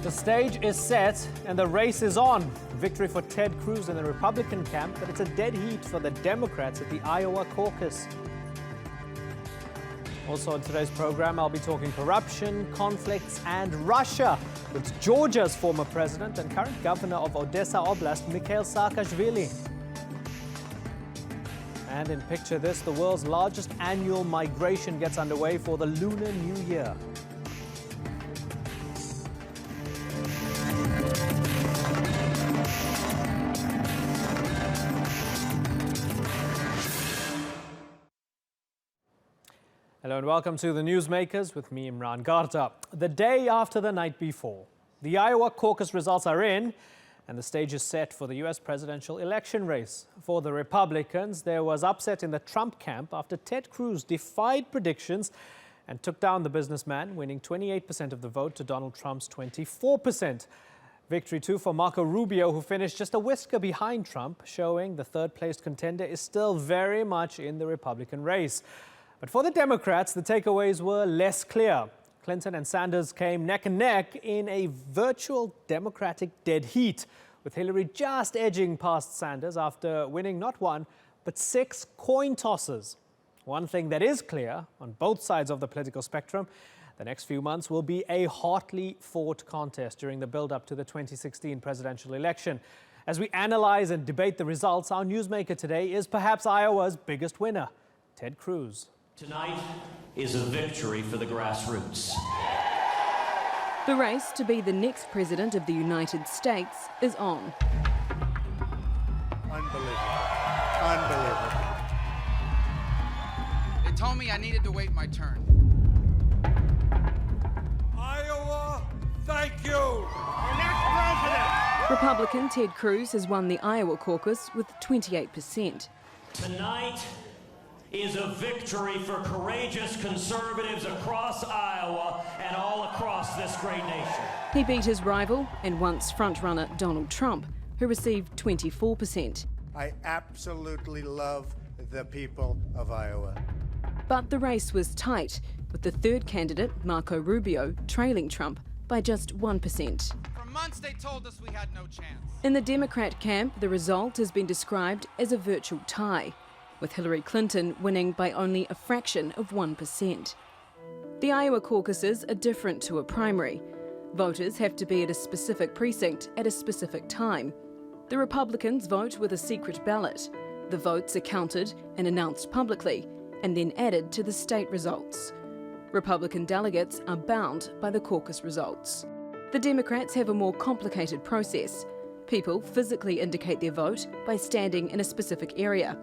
The stage is set and the race is on. Victory for Ted Cruz in the Republican camp, but it's a dead heat for the Democrats at the Iowa Caucus. Also on today's program, I'll be talking corruption, conflicts and Russia with Georgia's former president and current governor of Odessa Oblast, Mikhail Saakashvili. And in picture this, the world's largest annual migration gets underway for the Lunar New Year. Hello and welcome to the Newsmakers with me, Imran. The day after the night before, the Iowa Caucus results are in and the stage is set for the U.S. presidential election race. For the Republicans, there was upset in the Trump camp after Ted Cruz defied predictions and took down the businessman, winning 28% of the vote to Donald Trump's 24%. Victory too for Marco Rubio, who finished just a whisker behind Trump, showing the third-placed contender is still very much in the Republican race. But for the Democrats, the takeaways were less clear. Clinton and Sanders came neck and neck in a virtual Democratic dead heat, with Hillary just edging past Sanders after winning not one, but 6 coin tosses. One thing that is clear on both sides of the political spectrum, the next few months will be a hotly fought contest during the build-up to the 2016 presidential election. As we analyze and debate the results, our newsmaker today is perhaps Iowa's biggest winner, Ted Cruz. Tonight is a victory for the grassroots. The race to be the next president of the United States is on. Unbelievable. Unbelievable. They told me I needed to wait my turn. Iowa, thank you. Our next president. Republican Ted Cruz has won the Iowa Caucus with 28%. Tonight is a victory for courageous conservatives across Iowa and all across this great nation. He beat his rival and once frontrunner Donald Trump, who received 24%. I absolutely love the people of Iowa. But the race was tight, with the third candidate, Marco Rubio, trailing Trump by just 1%. For months they told us we had no chance. In the Democrat camp, the result has been described as a virtual tie, with Hillary Clinton winning by only a fraction of 1%. The Iowa caucuses are different to a primary. Voters have to be at a specific precinct at a specific time. The Republicans vote with a secret ballot. The votes are counted and announced publicly, and then added to the state results. Republican delegates are bound by the caucus results. The Democrats have a more complicated process. People physically indicate their vote by standing in a specific area.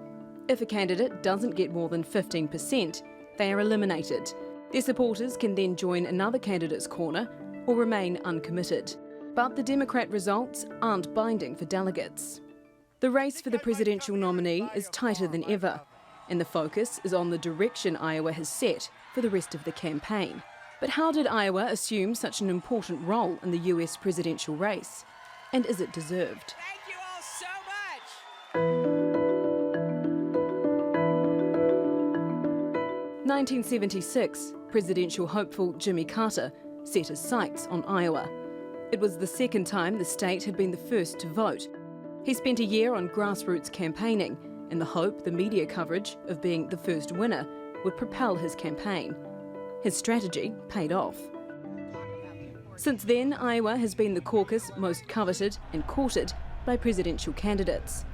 If a candidate doesn't get more than 15%, they are eliminated. Their supporters can then join another candidate's corner or remain uncommitted. But the Democrat results aren't binding for delegates. The race for the presidential nominee is tighter than ever, and the focus is on the direction Iowa has set for the rest of the campaign. But how did Iowa assume such an important role in the US presidential race? And is it deserved? Thank you all so much! 1976, presidential hopeful Jimmy Carter set his sights on Iowa. It was the second time the state had been the first to vote. He spent a year on grassroots campaigning in the hope the media coverage of being the first winner would propel his campaign. His strategy paid off. Since then, Iowa has been the caucus most coveted and courted by presidential candidates.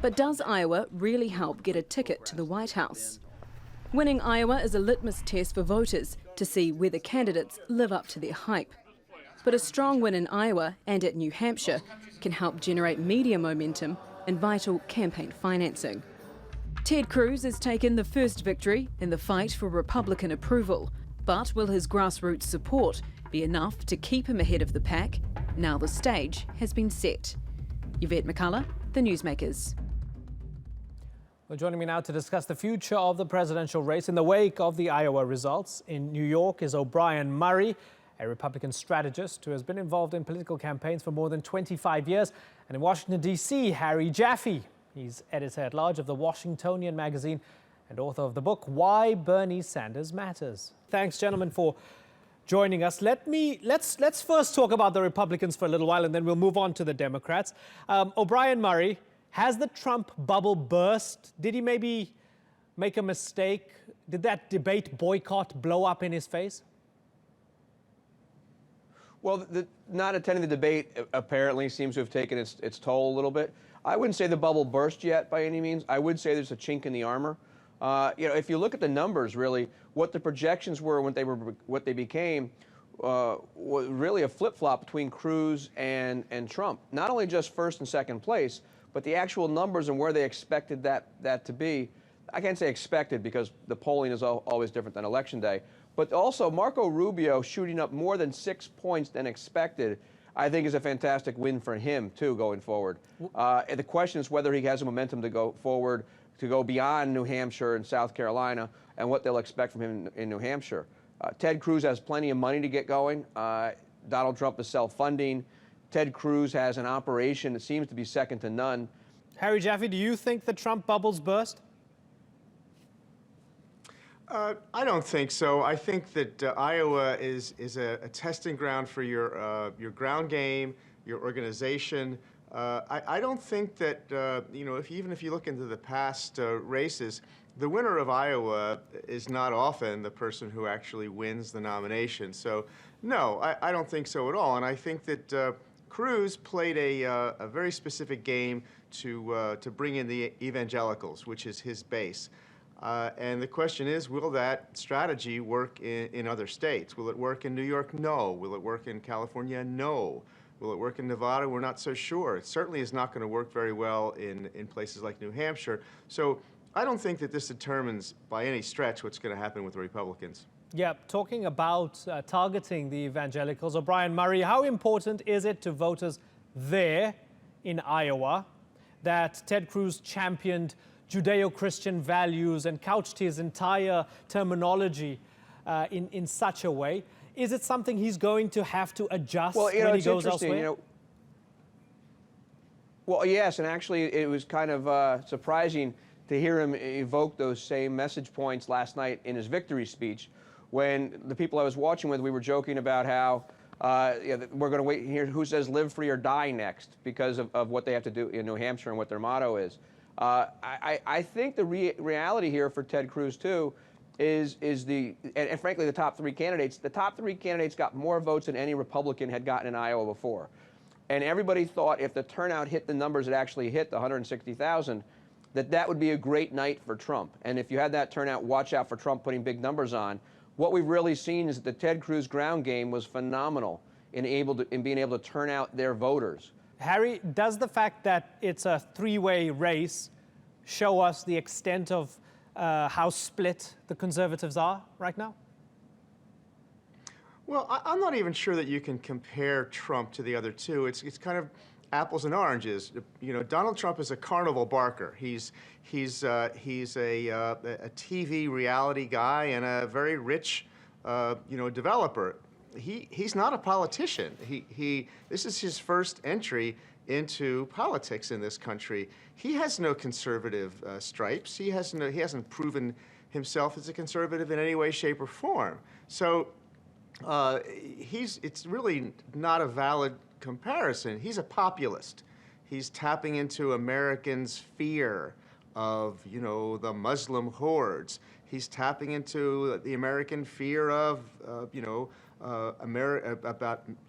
But does Iowa really help get a ticket to the White House? Winning Iowa is a litmus test for voters to see whether candidates live up to their hype. But a strong win in Iowa and at New Hampshire can help generate media momentum and vital campaign financing. Ted Cruz has taken the first victory in the fight for Republican approval, but will his grassroots support be enough to keep him ahead of the pack now the stage has been set? Yvette McCullough, The Newsmakers. Well, joining me now to discuss the future of the presidential race in the wake of the Iowa results in New York is O'Brien Murray, a Republican strategist who has been involved in political campaigns for more than 25 years. And in Washington, D.C., Harry Jaffe. He's editor-at-large of the Washingtonian magazine and author of the book, Why Bernie Sanders Matters. Thanks, gentlemen, for joining us. Let's first talk about the Republicans for a little while, and then we'll move on to the Democrats. O'Brien Murray, has the Trump bubble burst? Did he maybe make a mistake? Did that debate boycott blow up in his face? Well, not attending the debate apparently seems to have taken its toll a little bit. I wouldn't say the bubble burst yet by any means. I would say there's a chink in the armor. If you look at the numbers, really, what the projections were when what they became was really a flip-flop between Cruz and Trump. Not only just first and second place, but the actual numbers and where they expected that to be. I can't say expected because the polling is always different than Election Day. But also, Marco Rubio shooting up more than 6 points than expected, I think is a fantastic win for him, too, going forward. The question is whether he has the momentum to go forward, to go beyond New Hampshire and South Carolina, and what they'll expect from him in New Hampshire. Ted Cruz has plenty of money to get going. Donald Trump is self-funding. Ted Cruz has an operation that seems to be second to none. Harry Jaffe, do you think the Trump bubbles burst? I don't think so. I think that Iowa is a testing ground for your ground game, your organization. I don't think that even if you look into the past races, the winner of Iowa is not often the person who actually wins the nomination. So no, I don't think so at all. And I think that Cruz played a very specific game to bring in the evangelicals, which is his base. And the question is, will that strategy work in other states? Will it work in New York? No. Will it work in California? No. Will it work in Nevada? We're not so sure. It certainly is not going to work very well in places like New Hampshire. So I don't think that this determines by any stretch what's going to happen with the Republicans. Yeah, talking about targeting the evangelicals, O'Brien Murray, how important is it to voters there in Iowa that Ted Cruz championed Judeo-Christian values and couched his entire terminology in such a way? Is it something he's going to have to adjust when he goes elsewhere? Well, yes, and actually it was kind of surprising to hear him evoke those same message points last night in his victory speech, when the people I was watching with, we were joking about how we're going to wait here who says live free or die next because of what they have to do in New Hampshire and what their motto is. I think the reality here for Ted Cruz, too, is and frankly, the top three candidates. The top three candidates got more votes than any Republican had gotten in Iowa before. And everybody thought if the turnout hit the numbers it actually hit, the 160,000, that would be a great night for Trump. And if you had that turnout, watch out for Trump putting big numbers on. What we've really seen is that the Ted Cruz ground game was phenomenal in being able to turn out their voters. Harry, does the fact that it's a three-way race show us the extent of how split the conservatives are right now? Well, I'm not even sure that you can compare Trump to the other two. It's kind of apples and oranges. You know, Donald Trump is a carnival barker. He's a TV reality guy and a very rich, developer. He's not a politician. This is his first entry into politics in this country. He has no conservative stripes. He hasn't proven himself as a conservative in any way, shape, or form. So it's really not a valid comparison. He's a populist. He's tapping into Americans' fear of, the Muslim hordes. He's tapping into the American fear of,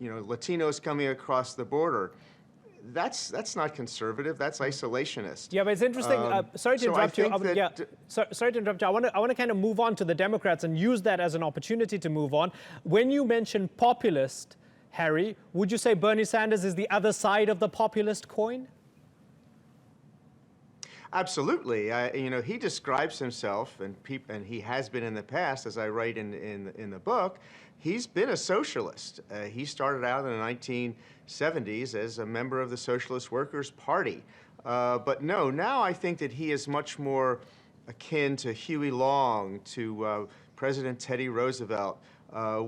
Latinos coming across the border. That's not conservative. That's isolationist. Yeah, but it's interesting. Sorry to interrupt you. Sorry to interrupt you. I want to kind of move on to the Democrats and use that as an opportunity to move on. When you mention populist, Harry, would you say Bernie Sanders is the other side of the populist coin? Absolutely. He describes himself, and he has been in the past, as I write in the book. He's been a socialist. He started out in the 1970s as a member of the Socialist Workers' Party. But no, now I think that he is much more akin to Huey Long, to President Teddy Roosevelt,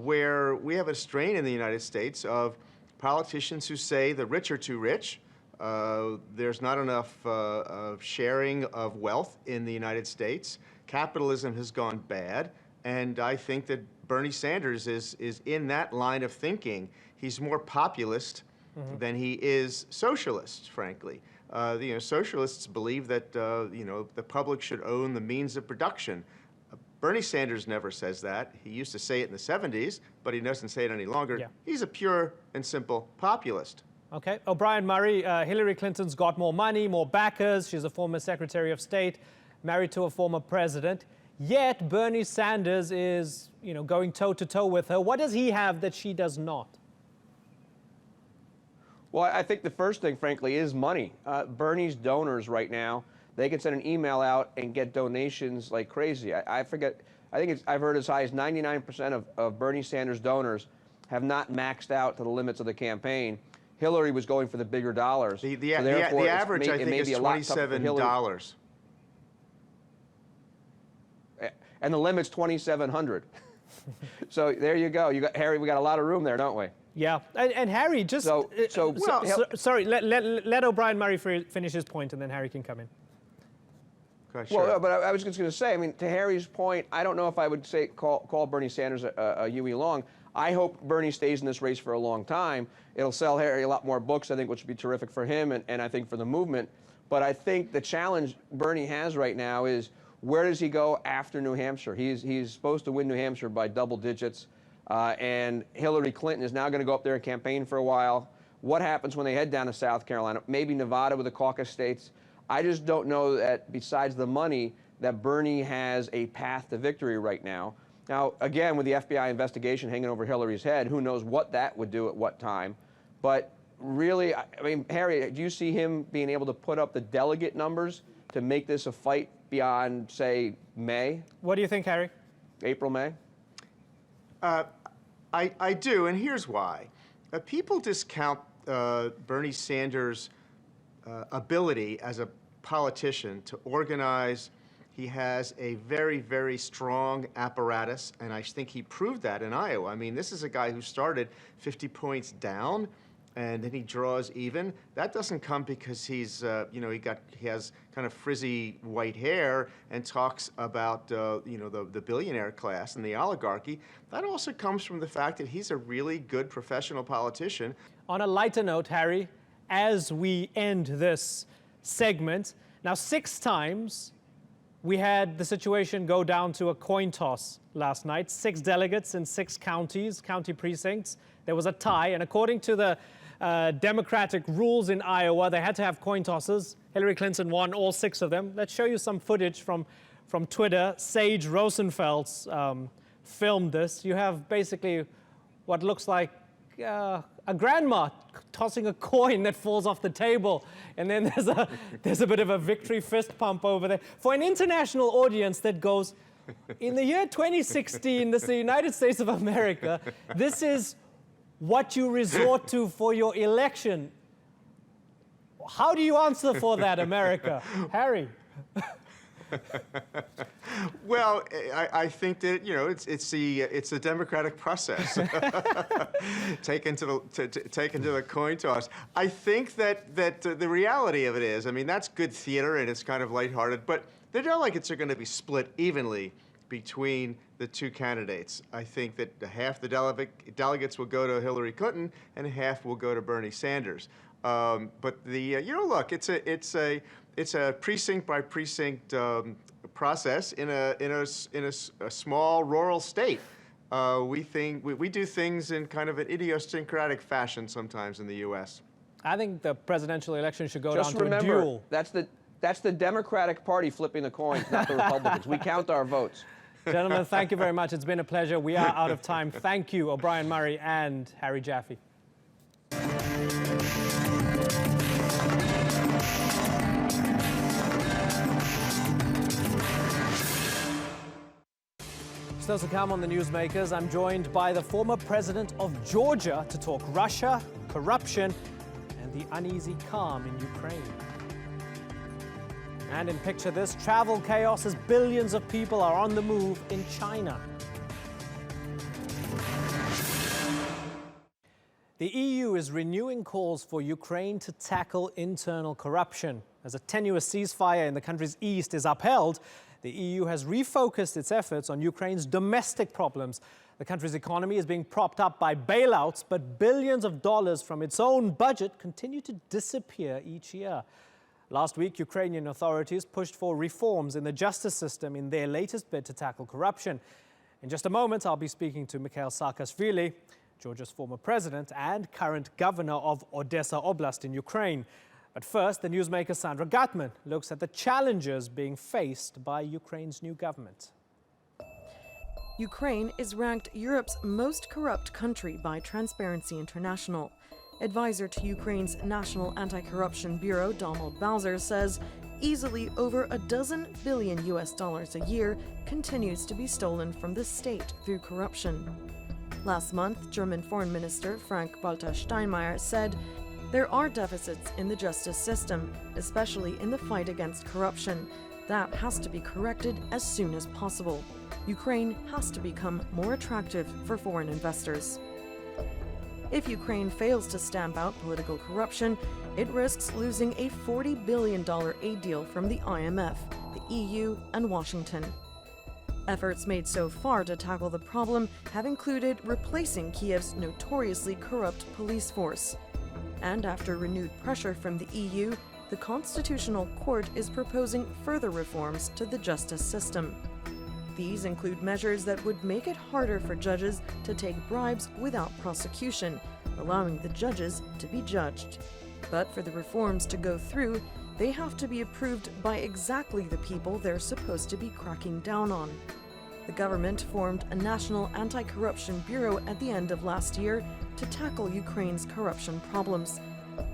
where we have a strain in the United States of politicians who say the rich are too rich. There's not enough sharing of wealth in the United States. Capitalism has gone bad. And I think that Bernie Sanders is in that line of thinking. He's more populist than he is socialist, frankly. Socialists believe that the public should own the means of production. Bernie Sanders never says that. He used to say it in the 70s, but he doesn't say it any longer. Yeah. He's a pure and simple populist. Okay. O'Brien Murray, Hillary Clinton's got more money, more backers. She's a former Secretary of State, married to a former president. Yet Bernie Sanders is, going toe-to-toe with her. What does he have that she does not? Well, I think the first thing, frankly, is money. Bernie's donors right now, they can send an email out and get donations like crazy. I've heard as high as 99% of Bernie Sanders donors have not maxed out to the limits of the campaign. Hillary was going for the bigger dollars. The average, I think, is $27. And the limit's $2,700. So there you go. Harry, we got a lot of room there, don't we? Yeah, and Harry, just sorry. Let O'Brien Murray finish his point, and then Harry can come in. Okay, sure. Well, but I was just going to say, I mean, to Harry's point, I don't know if I would say call Bernie Sanders a Huey Long. I hope Bernie stays in this race for a long time. It'll sell Harry a lot more books, I think, which would be terrific for him and I think for the movement. But I think the challenge Bernie has right now is, where does he go after New Hampshire? He's supposed to win New Hampshire by double digits. And Hillary Clinton is now going to go up there and campaign for a while. What happens when they head down to South Carolina? Maybe Nevada with the caucus states. I just don't know that, besides the money, that Bernie has a path to victory right now. Now, again, with the FBI investigation hanging over Hillary's head, who knows what that would do at what time. But really, I mean, Harry, do you see him being able to put up the delegate numbers to make this a fight beyond, say, May? What do you think, Harry? April, May? I do, and here's why. People discount Bernie Sanders' ability as a politician to organize. He has a very, very strong apparatus, and I think he proved that in Iowa. I mean, this is a guy who started 50 points down, and then he draws even. That doesn't come because he's, he has kind of frizzy white hair and talks about, the billionaire class and the oligarchy. That also comes from the fact that he's a really good professional politician. On a lighter note, Harry, as we end this segment, now 6 times we had the situation go down to a coin toss last night. 6 delegates in 6 counties, county precincts. There was a tie, and according to the Democratic rules in Iowa, they had to have coin tosses. Hillary Clinton won all 6 of them. Let's show you some footage from Twitter. Sage Rosenfeld's filmed this. You have basically what looks like a grandma tossing a coin that falls off the table, and then there's a bit of a victory fist pump over there. For an international audience that goes, in the year 2016, this is the United States of America, this is what you resort to for your election. How do you answer for that, America? Harry? Well, I think that it's the democratic process taken to the coin toss. I think that the reality of it is, I mean, that's good theater and it's kind of lighthearted, but the delegates are going to be split evenly between the 2 candidates. I think that half the delegates will go to Hillary Clinton and half will go to Bernie Sanders. But look, it's a precinct by precinct process in a small rural state. We do things in kind of an idiosyncratic fashion sometimes in the U.S. I think the presidential election should go down to a duel. Just remember, that's the Democratic Party flipping the coins, not the Republicans. We count our votes. Gentlemen, thank you very much. It's been a pleasure. We are out of time. Thank you, O'Brien Murray and Harry Jaffe. Still to come on the Newsmakers, I'm joined by the former president of Georgia to talk Russia, corruption, and the uneasy calm in Ukraine. And in Picture This, travel chaos as billions of people are on the move in China. The EU is renewing calls for Ukraine to tackle internal corruption. As a tenuous ceasefire in the country's east is upheld, the EU has refocused its efforts on Ukraine's domestic problems. The country's economy is being propped up by bailouts, but billions of dollars from its own budget continue to disappear each year. Last week, Ukrainian authorities pushed for reforms in the justice system in their latest bid to tackle corruption. In just a moment, I'll be speaking to Mikhail Saakashvili, Georgia's former president and current governor of Odessa Oblast in Ukraine. But first, the newsmaker Sandra Gatman looks at the challenges being faced by Ukraine's new government. Ukraine is ranked Europe's most corrupt country by Transparency International. Advisor to Ukraine's National Anti-Corruption Bureau, Donald Bowser, says easily over $12 billion a year continues to be stolen from the state through corruption. Last month, German Foreign Minister Frank-Walter Steinmeier said there are deficits in the justice system, especially in the fight against corruption. That has to be corrected as soon as possible. Ukraine has to become more attractive for foreign investors. If Ukraine fails to stamp out political corruption, it risks losing a $40 billion aid deal from the IMF, the EU, and Washington. Efforts made so far to tackle the problem have included replacing Kiev's notoriously corrupt police force. And after renewed pressure from the EU, the Constitutional Court is proposing further reforms to the justice system. These include measures that would make it harder for judges to take bribes without prosecution, allowing the judges to be judged. But for the reforms to go through, they have to be approved by exactly the people they're supposed to be cracking down on. The government formed a National Anti-Corruption Bureau at the end of last year to tackle Ukraine's corruption problems.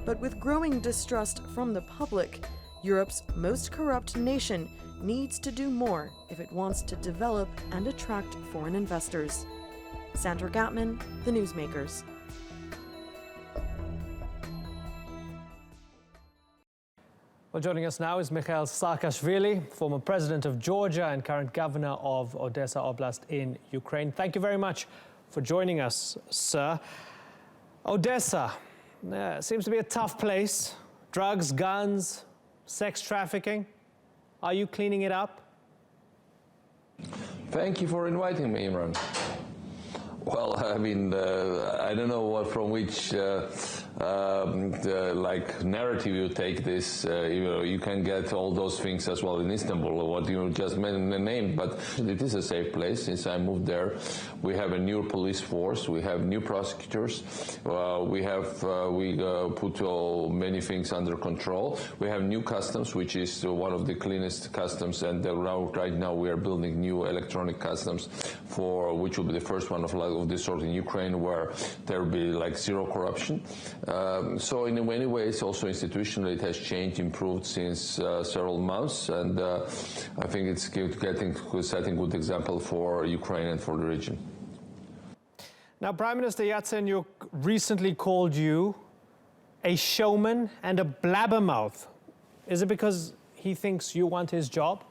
But with growing distrust from the public, Europe's most corrupt nation needs to do more if it wants to develop and attract foreign investors. Sandra Gatman, The Newsmakers. Well, joining us now is Mikhail Saakashvili, former president of Georgia and current governor of Odessa Oblast in Ukraine. Thank you very much for joining us, sir. Odessa seems to be a tough place. Drugs, guns, sex trafficking. Are you cleaning it up? Thank you for inviting me, Imran. Well, I mean, I don't know from which narrative you take this. You can get all those things as well in Istanbul, what you just named, but it is a safe place. Since I moved there, we have a new police force, we have new prosecutors, we put many things under control. We have new customs, which is one of the cleanest customs, and right now we are building new electronic customs, which will be the first one of this sort in Ukraine, where there will be like zero corruption. So in many ways, also institutionally, it has changed, improved since several months, and I think it's setting good example for Ukraine and for the region. Now, Prime Minister Yatsenyuk recently called you a showman and a blabbermouth. Is it because he thinks you want his job?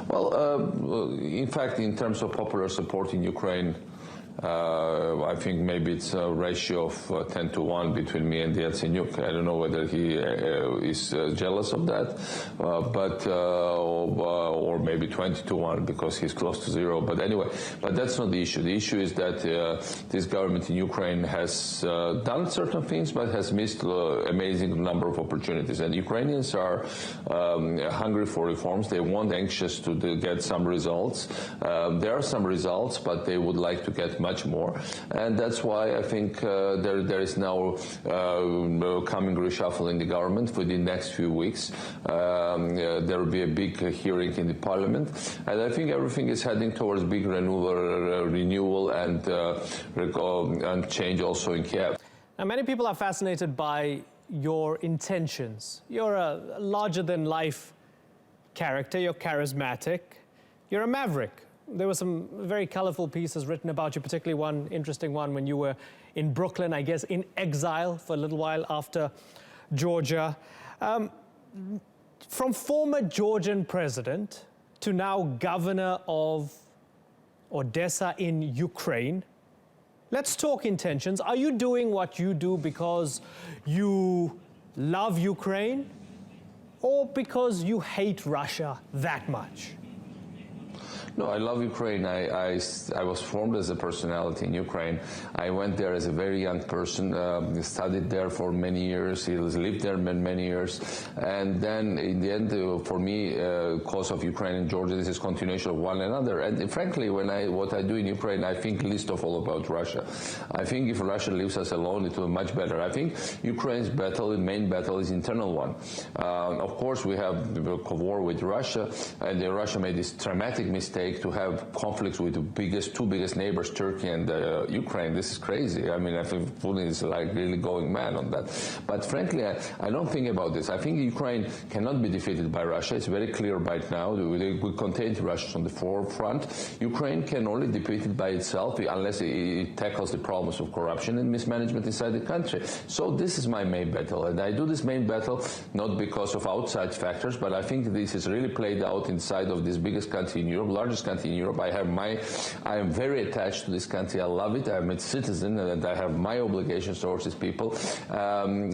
Well, in fact, in terms of popular support in Ukraine, I think maybe it's a ratio of 10-1 between me and Yatsenyuk. I don't know whether he is jealous of that, or maybe 20-1 because he's close to zero. But anyway, but that's not the issue. The issue is that this government in Ukraine has done certain things, but has missed an amazing number of opportunities. And Ukrainians are hungry for reforms. They want, anxious to get some results. There are some results, but they would like to get much more, and that's why I think there is now coming reshuffle in the government for the next few weeks. There will be a big hearing in the parliament, and I think everything is heading towards big renewal and change also in Kiev. Now, many people are fascinated by your intentions. You're a larger-than-life character. You're charismatic. You're a maverick. There were some very colorful pieces written about you, particularly one interesting one when you were in Brooklyn, I guess, in exile for a little while after Georgia. From former Georgian president to now governor of Odessa in Ukraine, let's talk intentions. Are you doing what you do because you love Ukraine? or because you hate Russia that much? No, I love Ukraine. I was formed as a personality in Ukraine. I went there as a very young person, studied there for many years, lived there many years. And then in the end, for me, cause of Ukraine and Georgia, this is continuation of one another. And frankly, what I do in Ukraine, I think least of all about Russia. I think if Russia leaves us alone, it will be much better. I think Ukraine's battle, the main battle, is internal one. Of course, we have the war with Russia, and Russia made this dramatic mistake to have conflicts with the two biggest neighbors, Turkey and Ukraine. This is crazy. I mean, I think Putin is like really going mad on that. But frankly, I don't think about this. I think Ukraine cannot be defeated by Russia. It's very clear right now. We contain Russia on the forefront. Ukraine can only be defeated by itself unless it tackles the problems of corruption and mismanagement inside the country. So this is my main battle. And I do this main battle not because of outside factors, but I think this is really played out inside of this biggest country in Europe, largest country in Europe. I am very attached to this country. I love it. I'm a citizen, and I have my obligations towards these people. I'm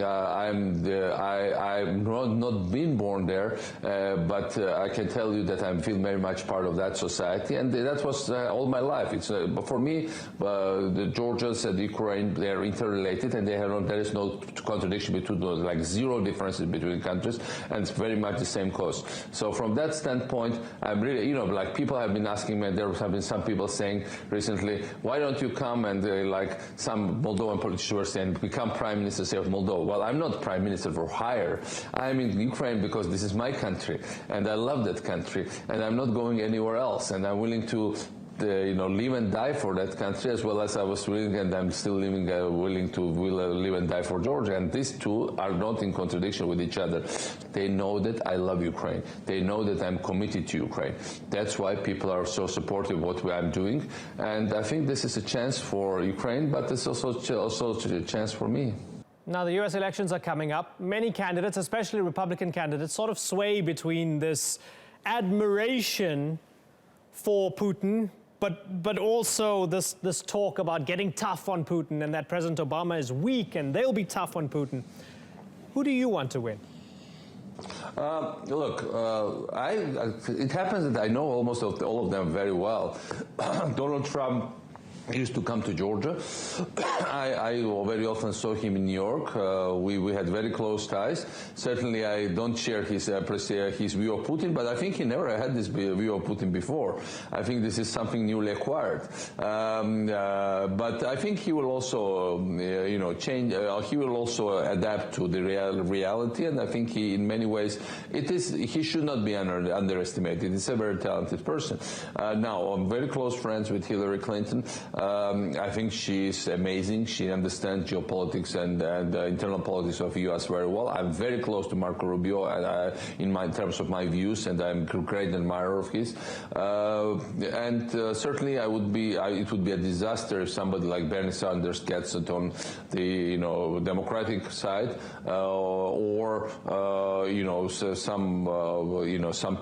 not been born there, but I can tell you that I feel very much part of that society, and that was all my life. It's but for me, the Georgians and Ukraine, they are interrelated, and there is no contradiction between those, like zero differences between countries, and it's very much the same cause. So from that standpoint, I'm really, like people have been asking me, there have been some people saying recently, why don't you come and like some Moldovan politicians were saying, become Prime Minister of Moldova. Well, I'm not Prime Minister for hire. I'm in Ukraine because this is my country, and I love that country, and I'm not going anywhere else, and I'm willing to live and die for that country, as well as I was willing, and I'm still willing to live and die for Georgia. And these two are not in contradiction with each other. They know that I love Ukraine. They know that I'm committed to Ukraine. That's why people are so supportive of what I'm doing. And I think this is a chance for Ukraine, but it's also a chance for me. Now, the US elections are coming up. Many candidates, especially Republican candidates, sort of sway between this admiration for Putin, but also this talk about getting tough on Putin and that President Obama is weak and they'll be tough on Putin. Who do you want to win? Look, it happens that I know almost all of them very well. Donald Trump used to come to Georgia. I very often saw him in New York. We had very close ties. Certainly, I don't share his view of Putin, but I think he never had this view of Putin before. I think this is something newly acquired. But I think he will also, change. He will also adapt to the reality, and I think he, in many ways, he should not be underestimated. He's a very talented person. Now, I'm very close friends with Hillary Clinton. I think she's amazing. She understands geopolitics and internal politics of the U.S. very well. I'm very close to Marco Rubio in terms of my views, and I'm a great admirer of his. Certainly, it would be a disaster if somebody like Bernie Sanders gets it on the Democratic side, or some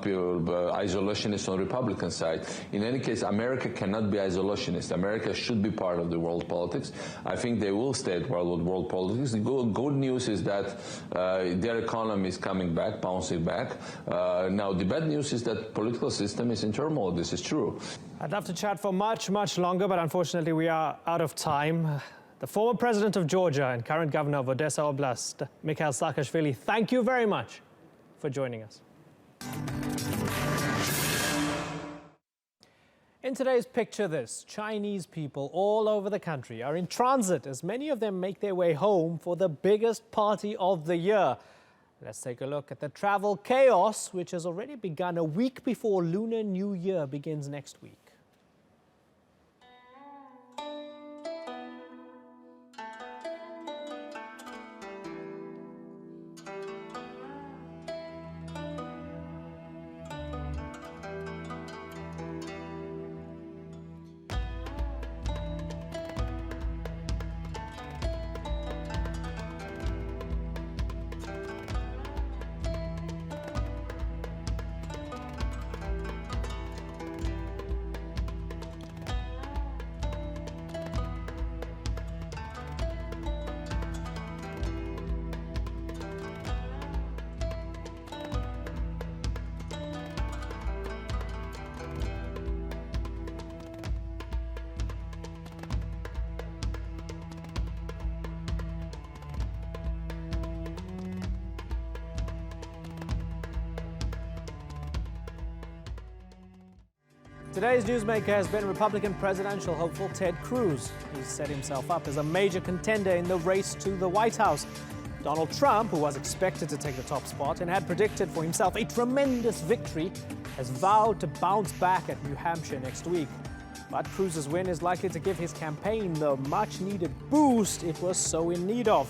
people isolationists on the Republican side. In any case, America cannot be isolationist. America should be part of the world politics. I think they will stay at world politics. The good news is that their economy is coming back, bouncing back. Now, the bad news is that political system is in turmoil. This is true. I'd love to chat for much, much longer, but unfortunately we are out of time. The former president of Georgia and current governor of Odessa Oblast, Mikhail Saakashvili, thank you very much for joining us. In today's Picture This, Chinese people all over the country are in transit as many of them make their way home for the biggest party of the year. Let's take a look at the travel chaos, which has already begun a week before Lunar New Year begins next week. Today's newsmaker has been Republican presidential hopeful Ted Cruz. He's set himself up as a major contender in the race to the White House. Donald Trump, who was expected to take the top spot and had predicted for himself a tremendous victory, has vowed to bounce back at New Hampshire next week. But Cruz's win is likely to give his campaign the much-needed boost it was so in need of.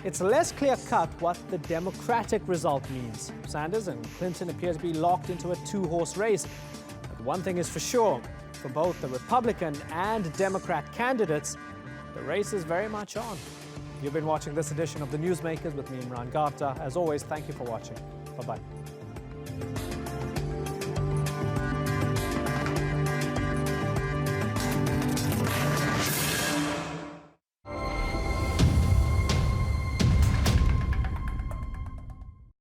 It's less clear-cut what the Democratic result means. Sanders and Clinton appear to be locked into a two-horse race. But one thing is for sure, for both the Republican and Democrat candidates, the race is very much on. You've been watching this edition of the Newsmakers with me, Imran. As always, thank you for watching. Bye-bye.